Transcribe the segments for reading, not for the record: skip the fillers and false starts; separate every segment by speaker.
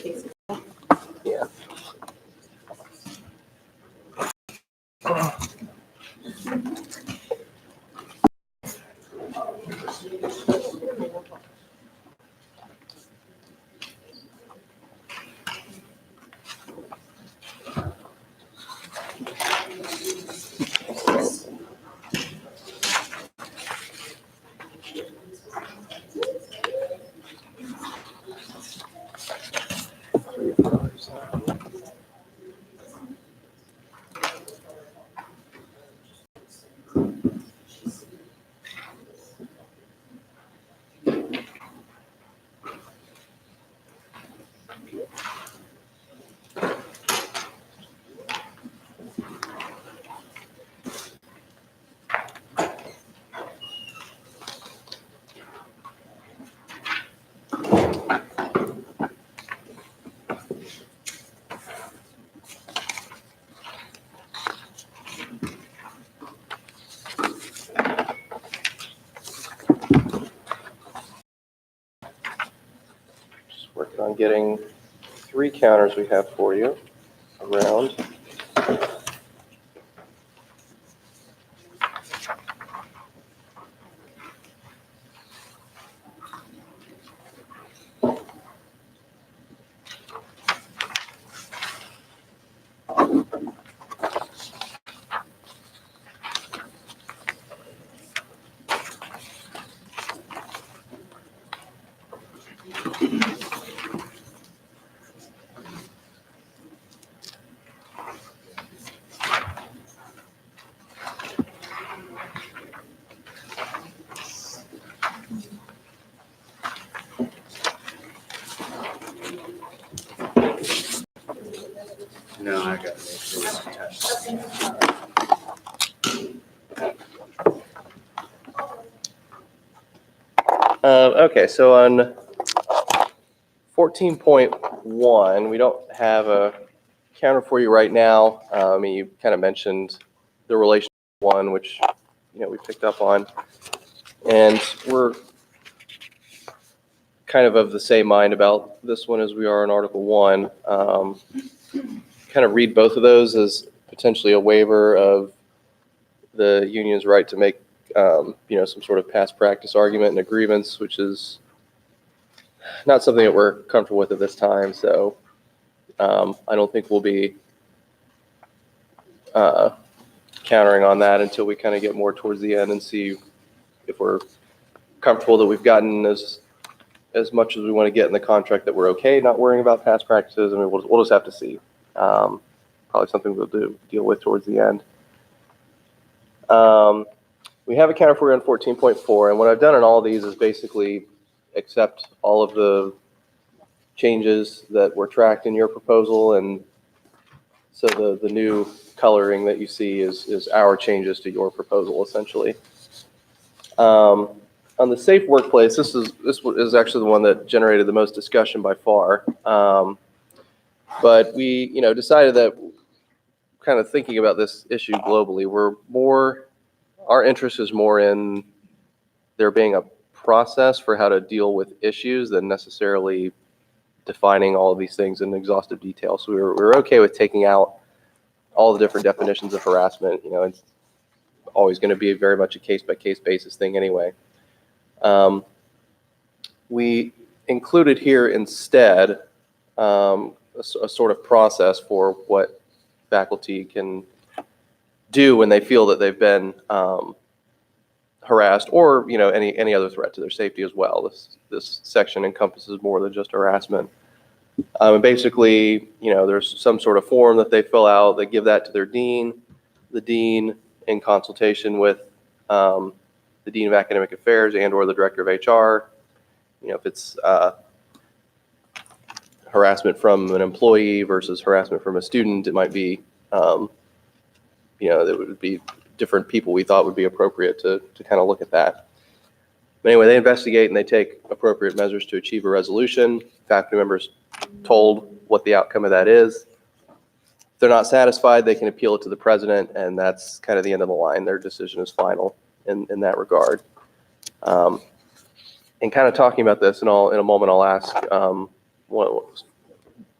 Speaker 1: Yeah. Just working on getting 3 counters we have for you around.
Speaker 2: No, I got to make sure it's attached.
Speaker 1: Okay, so on 14.1, we don't have a counter for you right now. I mean, you kind of mentioned the relation to 1, which we picked up on, and we're kind of the same mind about this one as we are in Article 1. Kind of read both of those as potentially a waiver of the union's right to make some sort of past practice argument and a grievance, which is not something that we're comfortable with at this time. So I don't think we'll be countering on that until we kind of get more towards the end and see if we're comfortable that we've gotten as much as we want to get in the contract, that we're okay not worrying about past practices. I mean, we'll just have to see. Probably something we'll deal with towards the end. We have a counter for you on 14.4, and what I've done in all of these is basically accept all of the changes that were tracked in your proposal, and so the new coloring that you see is our changes to your proposal, essentially. On the safe workplace, this is actually the one that generated the most discussion by far. But we decided that, kind of thinking about this issue globally, our interest is more in there being a process for how to deal with issues than necessarily defining all of these things in exhaustive detail. So we were okay with taking out all the different definitions of harassment. It's always going to be very much a case-by-case basis thing anyway. We included here instead a sort of process for what faculty can do when they feel that they've been harassed, or any other threat to their safety as well. This section encompasses more than just harassment. And basically, there's some sort of form that they fill out. They give that to their dean. The dean, in consultation with the dean of academic affairs and/or the director of HR, if it's harassment from an employee versus harassment from a student, it might be, that would be different people we thought would be appropriate to kind of look at that. But anyway, they investigate and they take appropriate measures to achieve a resolution. Faculty members told what the outcome of that is. If they're not satisfied, they can appeal it to the president, and that's kind of the end of the line. Their decision is final in that regard. And kind of talking about this, and in a moment I'll ask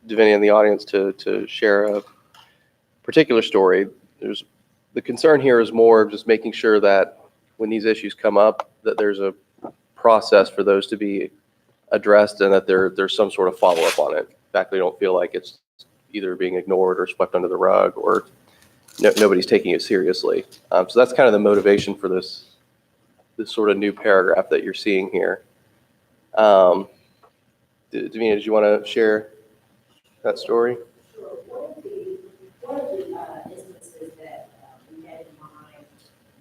Speaker 1: Davini in the audience to share a particular story. The concern here is more just making sure that when these issues come up, that there's a process for those to be addressed and that there's some sort of follow-up on it. Faculty don't feel like it's either being ignored or swept under the rug or nobody's taking it seriously. So that's kind of the motivation for this sort of new paragraph that you're seeing here. Davina, did you want to share that story?
Speaker 3: Sure. One of the instances that we had in mind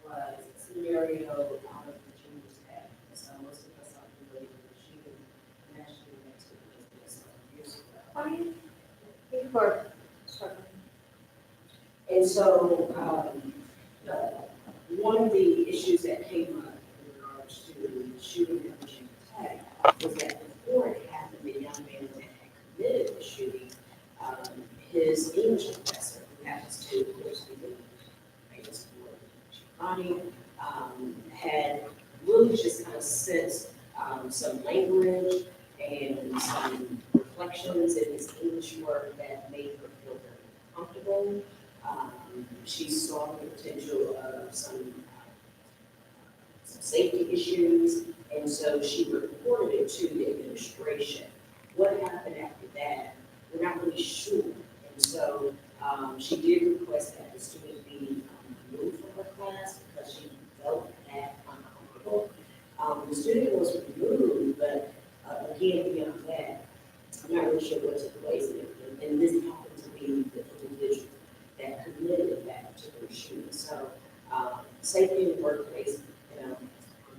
Speaker 3: was a scenario out of Virginia Tech. So most of us are familiar with the shooting national next to this years ago. And so one of the issues that came up in regards to the shooting at Virginia Tech was that before it happened, the young man that had committed the shooting, his English professor, who happens to, of course, be the famous for Giovanni, had really just kind of sent some language and some reflections in his English work that made her feel very comfortable. She saw the potential of some safety issues, and so she reported it to the administration. What happened after that, we're not really sure. And so she did request that the student be removed from her class because she felt that uncomfortable. The student was removed, but again, beyond that, I'm not really sure what took place. And this happened to be the individual that committed that particular shooting. So safety in the workplace, I'm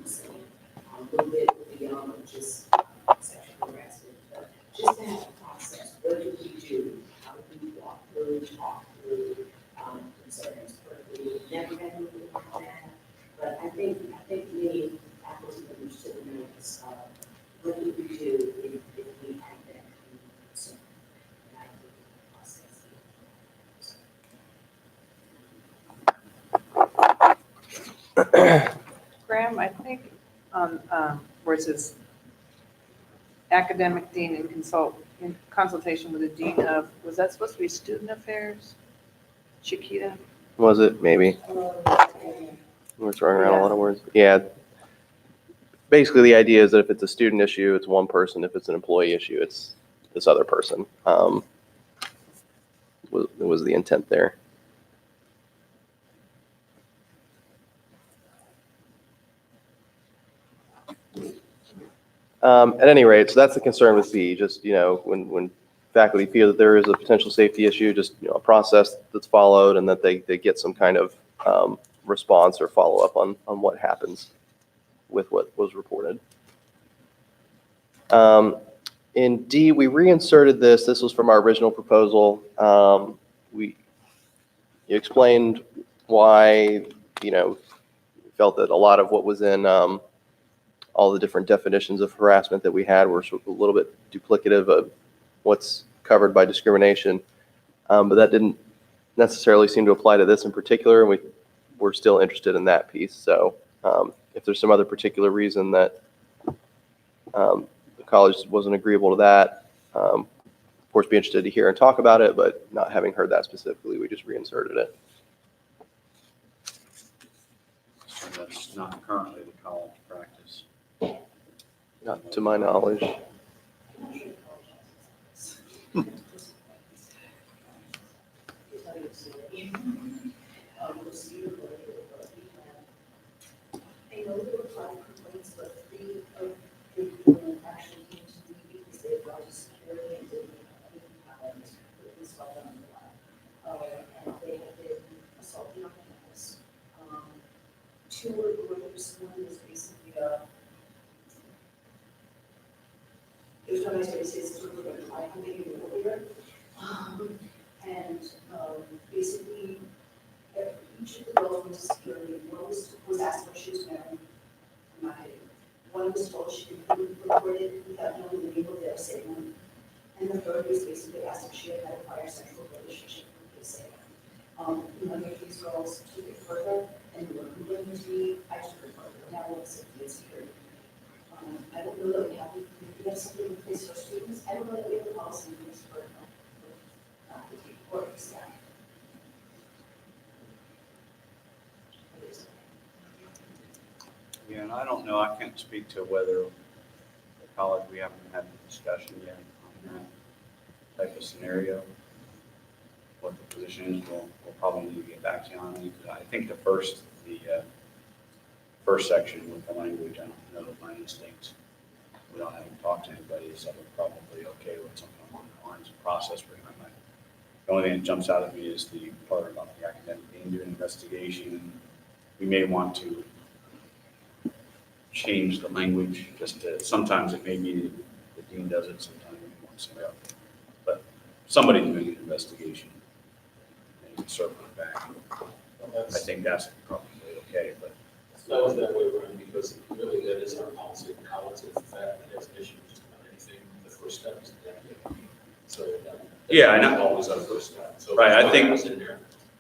Speaker 3: saying a little bit beyond just sexual harassment, but just to have a process. What do we do? How do we walk through, talk through concerns? We've never had anything like that, but I think many applicants understood this. What do we do if we have that concern? And I think the process.
Speaker 4: Graham, I think on where it says academic dean in consultation with the dean of, was that supposed to be student affairs? Chiquita?
Speaker 1: Was it? Maybe. We're throwing around a lot of words. Yeah. Basically, the idea is that if it's a student issue, it's one person. If it's an employee issue, it's this other person. Was the intent there. At any rate, so that's the concern with C. Just, when faculty feel that there is a potential safety issue, just, a process that's followed and that they get some kind of response or follow-up on what happens with what was reported. In D, we reinserted this. This was from our original proposal. You explained why, felt that a lot of what was in all the different definitions of harassment that we had were sort of a little bit duplicative of what's covered by discrimination. But that didn't necessarily seem to apply to this in particular, and we're still interested in that piece. So if there's some other particular reason that the college wasn't agreeable to that, of course, be interested to hear and talk about it, but not having heard that specifically, we just reinserted it.
Speaker 2: So that's not currently the college practice.
Speaker 1: Not to my knowledge.
Speaker 3: I know there were 5 complaints, but 3 of the people actually came to me because they brought to security and didn't have any comments. It was all done in the lab. And they have been assaulted on campus. 2 were groups. One was basically there's no nice way to say this, sort of like a life maybe earlier. And basically, each of the girls went to security. One was asked what she was wearing. I'm not kidding. One was told she could be reported without knowing the name of their assailant. And the third was basically asked if she had had a prior sexual relationship with the assailant. Many of these girls took it further and were complaining to me. I took it further. Now we're safety and security. I don't know that we have something in place for students. I don't know that we have a policy in place for
Speaker 2: Yeah, and I don't know, I can't speak to whether the college, we haven't had the discussion yet on that type of scenario. What the position is, we'll probably need to get back to you on it. I think the first section with the language, I don't know my instincts. We don't have to talk to anybody, so we're probably okay with something along the lines of process. The only thing that jumps out at me is the part about the academic dean doing investigation. We may want to change the language, just to, sometimes it may be the dean does it, sometimes we want somebody else. But somebody doing an investigation, and circling back. I think that's probably okay, but.
Speaker 5: It's not that way around because really that is our policy in college, is the fact that there's an issue with just about anything, the first step is the academic. So that's
Speaker 2: Yeah, I know.
Speaker 5: always our first step. So
Speaker 2: Right, I think-
Speaker 5: it's in there.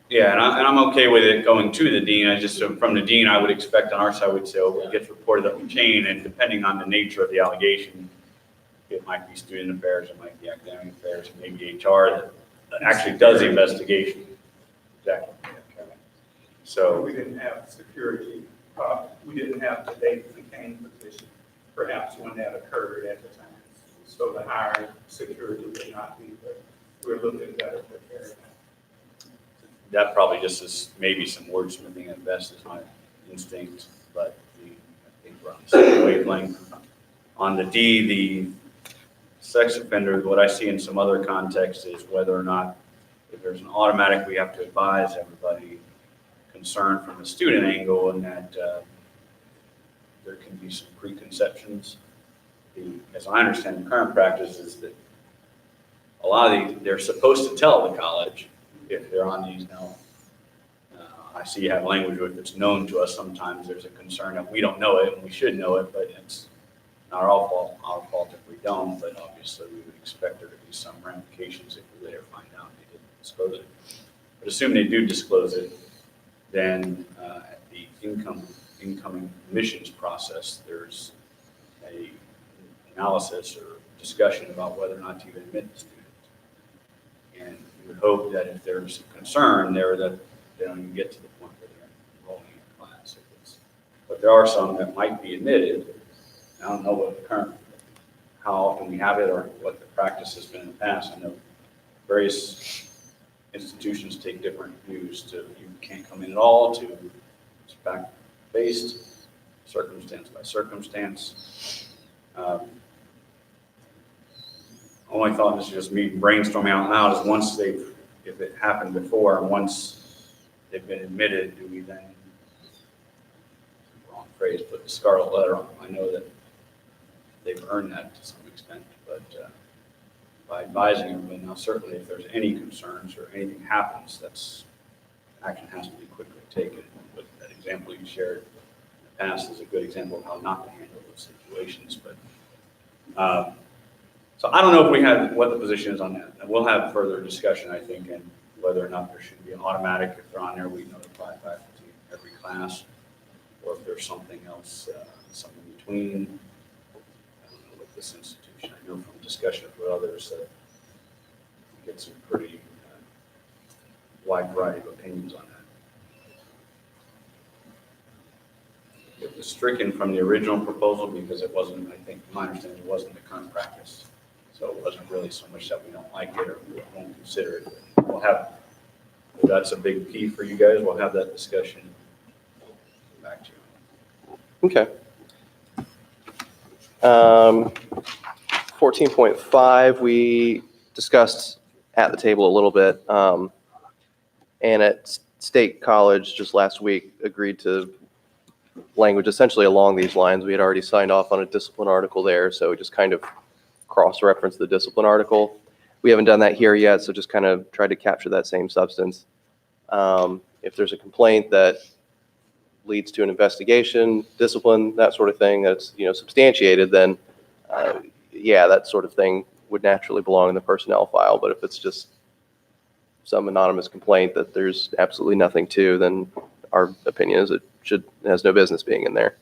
Speaker 2: Yeah, and I'm okay with it going to the dean. I just, from the dean, I would expect on our side, we'd say, oh, it gets reported up the chain, and depending on the nature of the allegation, it might be student affairs, it might be academic affairs, it may be HR that actually does the investigation. Exactly. So,
Speaker 6: We didn't have security, we didn't have the David McCain position, perhaps when that occurred at the time. So the higher security would not be, but we're looking better prepared.
Speaker 2: that probably just is maybe some wordsmithing at best is my instinct, but I think we're on the same wavelength. On the D, the sex offender, what I see in some other contexts is whether or not, if there's an automatic, we have to advise everybody concerned from the student angle, and that there can be some preconceptions. As I understand the current practice is that a lot of these, they're supposed to tell the college if they're on these now. I see you have language where if it's known to us, sometimes there's a concern that we don't know it and we should know it, but it's not our fault if we don't, but obviously we would expect there to be some ramifications if we later find out they didn't disclose it. But assume they do disclose it, then at the incoming admissions process, there's a analysis or discussion about whether or not to even admit the student. And we would hope that if there's concern there, that they don't even get to the point where they're enrolling in class. But there are some that might be admitted. I don't know what the current, how often we have it or what the practice has been in the past. I know various institutions take different views to you can't come in at all, to it's fact-based, circumstance by circumstance. Only thought, this is just me brainstorming out loud, is once they've, if it happened before, and once they've been admitted, do we then, wrong phrase, put the scarlet letter on them? I know that they've earned that to some extent, but by advising everybody, now certainly if there's any concerns or anything happens, that's, action has to be quickly taken. But that example you shared in the past is a good example of how not to handle those situations, but so I don't know if we have what the position is on that. And we'll have further discussion, I think, and whether or not there should be an automatic. If they're on there, we notify faculty every class, or if there's something else, something between. I don't know with this institution. I know from discussion with others that we get some pretty wide variety of opinions on that. It was stricken from the original proposal because it wasn't, I think, my understanding, it wasn't the current practice. So it wasn't really so much that we don't like it or we won't consider it. We'll have, if that's a big P for you guys, we'll have that discussion. Back to you.
Speaker 1: Okay. 14.5, we discussed at the table a little bit. And at State College just last week agreed to language essentially along these lines. We had already signed off on a discipline article there, so we just kind of cross-reference the discipline article. We haven't done that here yet, so just kind of tried to capture that same substance. If there's a complaint that leads to an investigation, discipline, that sort of thing, that's, you know, substantiated, then yeah, that sort of thing would naturally belong in the personnel file. But if it's just some anonymous complaint that there's absolutely nothing to, then our opinion is it has no business being in there.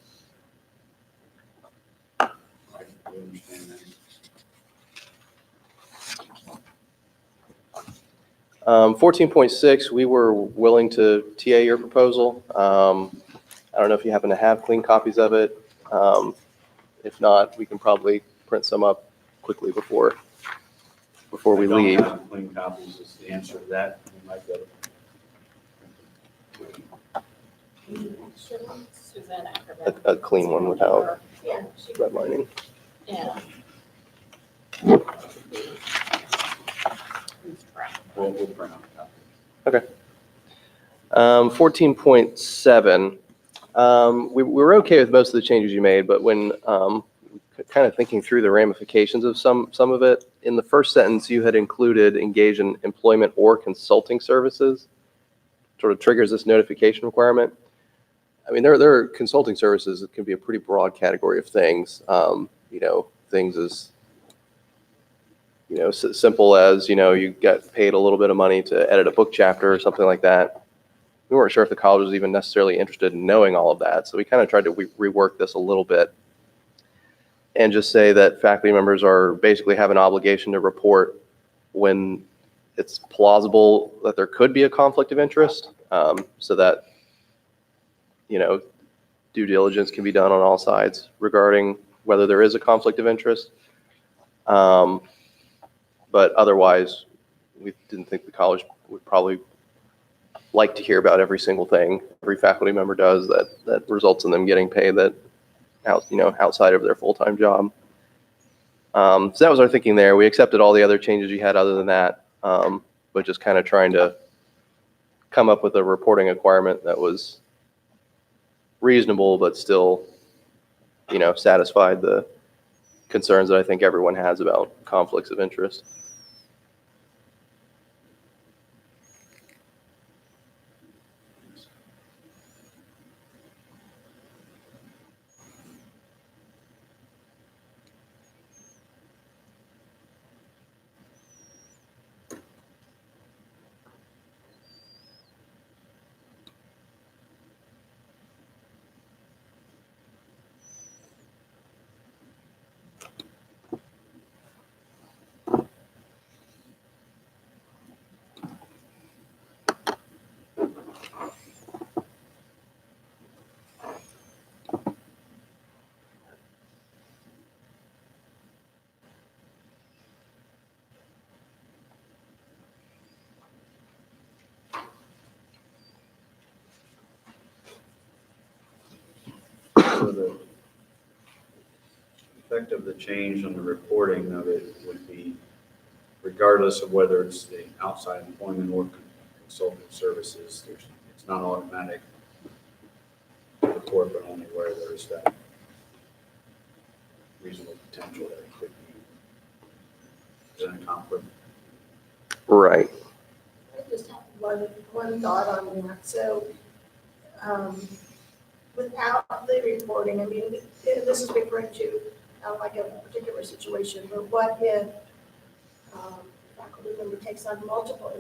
Speaker 2: I understand that.
Speaker 1: 14.6, we were willing to TA your proposal. I don't know if you happen to have clean copies of it. If not, we can probably print some up quickly before we leave.
Speaker 2: I don't have clean copies is the answer to that. We might go.
Speaker 7: Suzanne Ackerman.
Speaker 1: A clean one without
Speaker 7: Yeah, she,
Speaker 1: redlining.
Speaker 7: yeah.
Speaker 2: We'll print out a copy.
Speaker 1: 14.7, we were okay with most of the changes you made, but when kind of thinking through the ramifications of some of it, in the first sentence, you had included engage in employment or consulting services, sort of triggers this notification requirement. I mean, there are consulting services that can be a pretty broad category of things. Things as simple as, you get paid a little bit of money to edit a book chapter or something like that. We weren't sure if the college was even necessarily interested in knowing all of that. So we kind of tried to rework this a little bit and just say that faculty members basically have an obligation to report when it's plausible that there could be a conflict of interest, so that, due diligence can be done on all sides regarding whether there is a conflict of interest. But otherwise, we didn't think the college would probably like to hear about every single thing every faculty member does that results in them getting paid outside of their full-time job. So that was our thinking there. We accepted all the other changes you had other than that, but just kind of trying to come up with a reporting requirement that was reasonable, but still, satisfied the concerns that I think everyone has about conflicts of interest.
Speaker 2: So the effect of the change on the reporting of it would be, regardless of whether it's the outside employment or consulting services, it's not automatic report, but only where there's that reasonable potential that it could be present a conflict.
Speaker 1: Right.
Speaker 7: I just have one thought on that. So, without the reporting, I mean, this is referring to like a particular situation, but what if a faculty member takes on multiple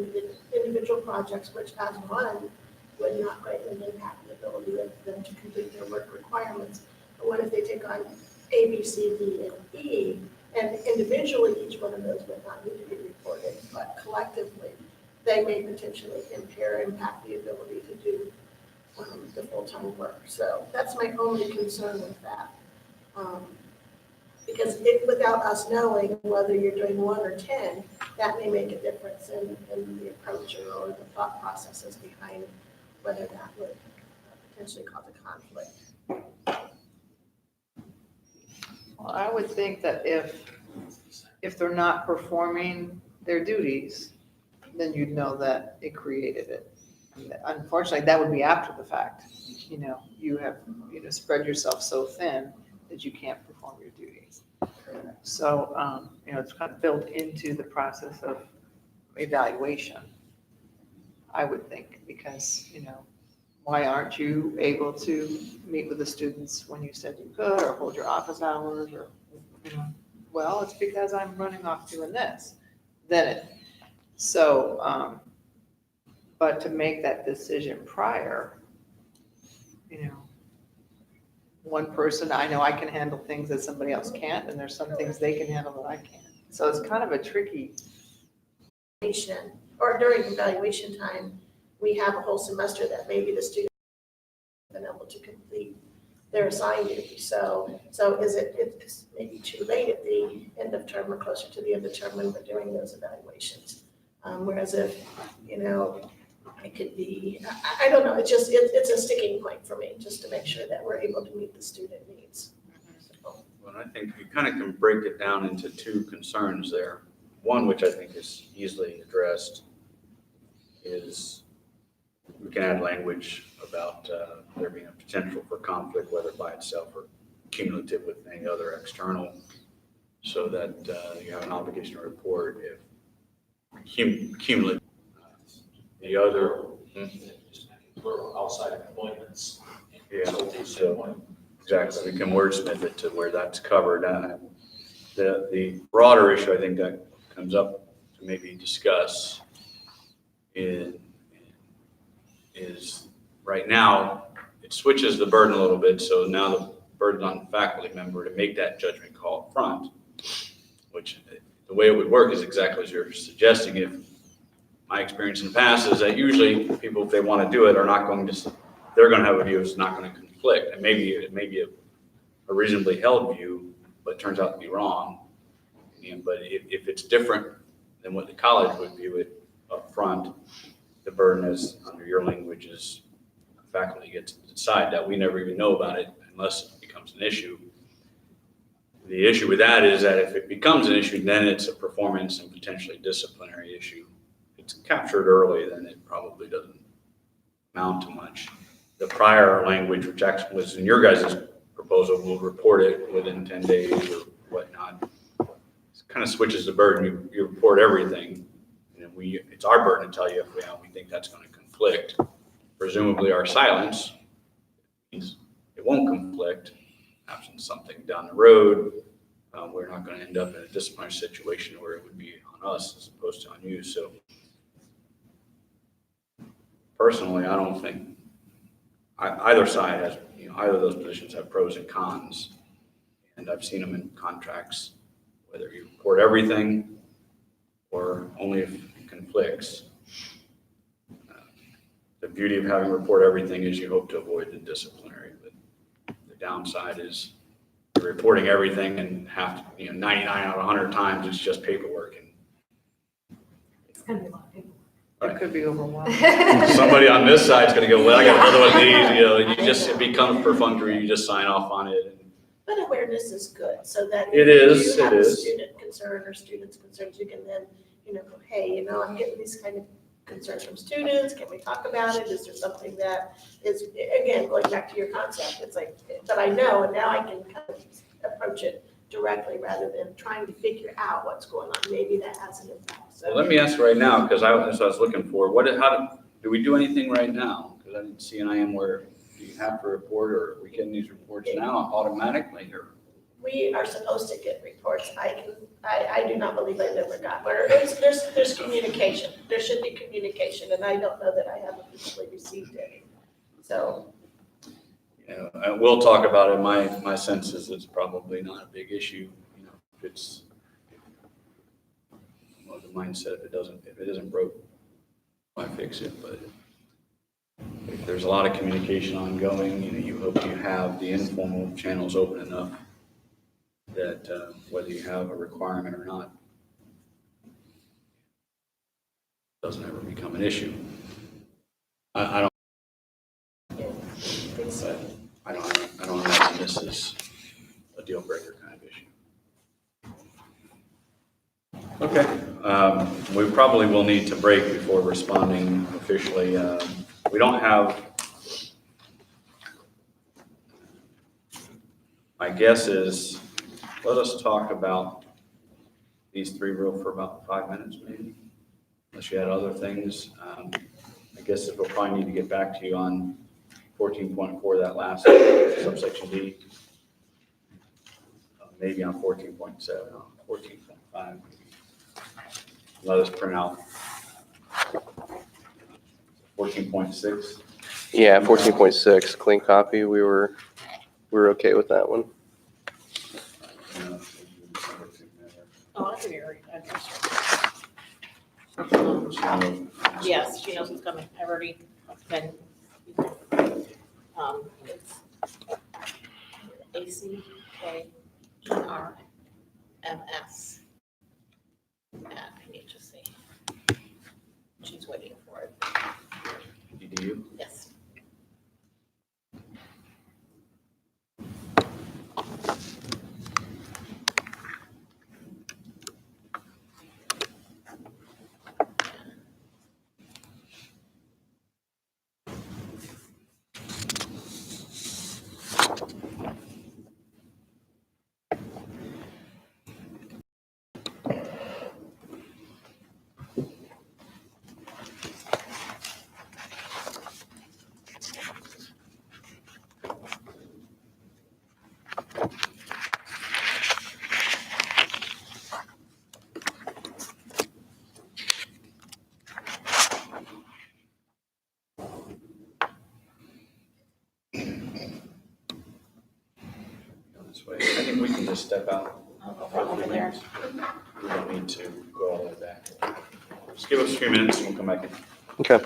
Speaker 7: individual projects, which as one would not greatly impact the ability of them to complete their work requirements? But what if they take on A, B, C, D, and E, and individually each one of those would not need to be reported, but collectively they may potentially impact the ability to do the full-time work. So that's my only concern with that. Because without us knowing whether you're doing 1 or 10, that may make a difference in the approach or the thought processes behind whether that would potentially cause a conflict.
Speaker 4: Well, I would think that if they're not performing their duties, then you'd know that it created it. And unfortunately, that would be after the fact. You have, spread yourself so thin that you can't perform your duties. So, it's kind of built into the process of evaluation, I would think, because, why aren't you able to meet with the students when you said you could, or hold your office hours, or, well, it's because I'm running off doing this. But to make that decision prior, one person, I know I can handle things that somebody else can't, and there's some things they can handle that I can't. So it's kind of a tricky.
Speaker 7: Or during evaluation time, we have a whole semester that maybe the student has been able to complete their assigned duties. So is it's maybe too late at the end of term or closer to the end of term when we're doing those evaluations? Whereas if, it could be, I don't know, it's a sticking point for me, just to make sure that we're able to meet the student needs. So,
Speaker 2: Well, I think you kind of can break it down into two concerns there. One, which I think is easily addressed, is we can add language about there being a potential for conflict, whether by itself or cumulative with any other external, so that you have an obligation to report if cumulative. The other,
Speaker 5: For outside appointments.
Speaker 2: Yeah,
Speaker 5: So,
Speaker 2: so- exactly, we can wordsmith it to where that's covered. The broader issue I think that comes up to maybe discuss is right now, it switches the burden a little bit, so now the burden's on the faculty member to make that judgment call up front, which the way it would work is exactly as you're suggesting. If my experience in the past is that usually people, if they want to do it, are not going to, they're going to have a view it's not going to conflict, and maybe it may be a reasonably held view, but it turns out to be wrong. But if it's different than what the college would view it up front, the burden is, under your language, is faculty gets to decide that. We never even know about it unless it becomes an issue. The issue with that is that if it becomes an issue, then it's a performance and potentially disciplinary issue. If it's captured early, then it probably doesn't amount to much. The prior language, which actually was in your guys' proposal, will report it within 10 days or whatnot. It kind of switches the burden. You report everything, and it's our burden to tell you if we think that's going to conflict. Presumably our silence means it won't conflict. Absent something down the road, we're not going to end up in a disciplinary situation where it would be on us as opposed to on you. So personally, I don't think either side has, either of those positions have pros and cons. And I've seen them in contracts, whether you report everything or only if it conflicts. The beauty of having report everything is you hope to avoid the disciplinary, but the downside is you're reporting everything and have to, 99 out of 100 times it's just paperwork. And
Speaker 8: It's gonna be a lot of people.
Speaker 4: It could be overwhelming.
Speaker 2: somebody on this side's gonna go, well, I got another one of these, it becomes perfunctory, you just sign off on it.
Speaker 7: But awareness is good, so that.
Speaker 2: It
Speaker 7: if
Speaker 2: is,
Speaker 7: you have
Speaker 2: it
Speaker 7: a
Speaker 2: is.
Speaker 7: student concern or students' concerns, you can then, go, hey, I'm getting these kind of concerns from students, can we talk about it? Is there something that is, again, going back to your concept, it's like, that I know, and now I can kind of approach it directly rather than trying to figure out what's going on. Maybe that has an impact, so.
Speaker 2: Well, let me ask right now, because that's what I was looking for. Do we do anything right now? Because I didn't see an IM where you have to report, or are we getting these reports now automatically, or?
Speaker 7: We are supposed to get reports. I do not believe I've ever got, where there's communication. There should be communication, and I don't know that I have officially received any. So,
Speaker 2: And we'll talk about it. My sense is it's probably not a big issue, if it's, the mindset, if it isn't broke, why fix it? But if there's a lot of communication ongoing, you hope you have the informal channels open enough that whether you have a requirement or not, doesn't ever become an issue. I don't imagine this is a deal breaker kind of issue. Okay, we probably will need to break before responding officially. We don't have, my guess is, let us talk about these three for about 5 minutes maybe, unless you had other things. I guess we'll probably need to get back to you on 14.4, that last subsection D. Maybe on 14.7, on 14.5. Let us print out 14.6.
Speaker 1: Yeah, 14.6, clean copy, we were okay with that one.
Speaker 8: Oh, I can hear you. Yes, she knows what's coming. I've already been, it's ACKERMS. And I need to see. She's waiting for it.
Speaker 2: EDU?
Speaker 8: Yes.
Speaker 2: Go this way. I think we can just step out.
Speaker 8: I'll go from over there.
Speaker 2: We don't need to go all the way back. Just give us a few minutes and we'll come back in.
Speaker 1: Okay.